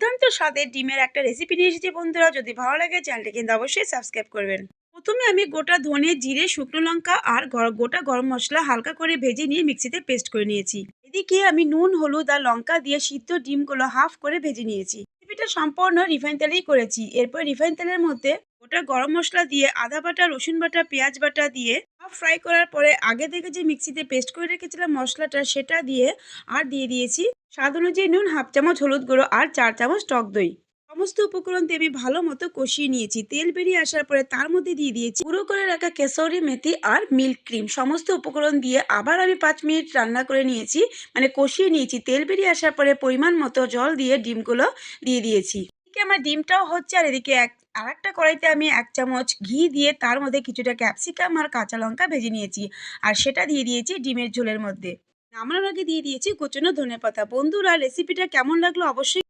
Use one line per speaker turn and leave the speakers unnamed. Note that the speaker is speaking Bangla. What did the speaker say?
দুর্দান্ত স্বাদের ডিমের একটা রেসিপি নিয়ে এসেছি বন্ধুরা। যদি ভালো লাগে চ্যানেলটি কিন্তু অবশ্যই সাবস্ক্রাইব করবেন। প্রথমে আমি গোটা ধনে, জিরে, শুকনো লঙ্কা আর গোটা গরম মশলা হালকা করে ভেজে নিয়ে মিক্সিতে পেস্ট করে নিয়েছি। এদিকে আমি নুন, হলুদ আর লঙ্কা দিয়ে সিদ্ধ ডিমগুলো হাফ করে ভেজে নিয়েছি। রেসিপিটা সম্পূর্ণ রিফাইন তেলেই করেছি। এরপর রিফাইন তেলের মধ্যে গোটা গরম মশলা দিয়ে আদা বাটা, রসুন বাটা, পেঁয়াজ বাটা দিয়ে হাফ ফ্রাই করার পরে আগে থেকে যে মিক্সিতে পেস্ট করে রেখেছিলাম মশলাটা সেটা দিয়ে আর দিয়ে দিয়েছি স্বাদ অনুযায়ী নুন, হাফ চামচ হলুদ গুঁড়ো আর 4 চামচ টক দই। সমস্ত উপকরণ দিয়ে আমি ভালো মতো কষিয়ে নিয়েছি। তেল বেরিয়ে আসার পরে তার মধ্যে দিয়ে দিয়েছি গুঁড়ো করে রাখা কেশরি মেথি আর মিল্ক ক্রিম। সমস্ত উপকরণ দিয়ে আবার আমি 5 মিনিট রান্না করে নিয়েছি, মানে কষিয়ে নিয়েছি। তেল বেরিয়ে আসার পরে পরিমাণ মতো জল দিয়ে ডিমগুলো দিয়ে দিয়েছি। এদিকে আমার ডিমটাও হচ্ছে আর এদিকে আর একটা কড়াইতে আমি 1 চামচ ঘি দিয়ে তার মধ্যে কিছুটা ক্যাপসিকাম আর কাঁচা লঙ্কা ভেজে নিয়েছি আর সেটা দিয়ে দিয়েছি ডিমের ঝোলের মধ্যে। নামানোর আগে দিয়ে দিয়েছি কুচনো ধনেপাতা। বন্ধুরা, রেসিপিটা কেমন লাগলো অবশ্যই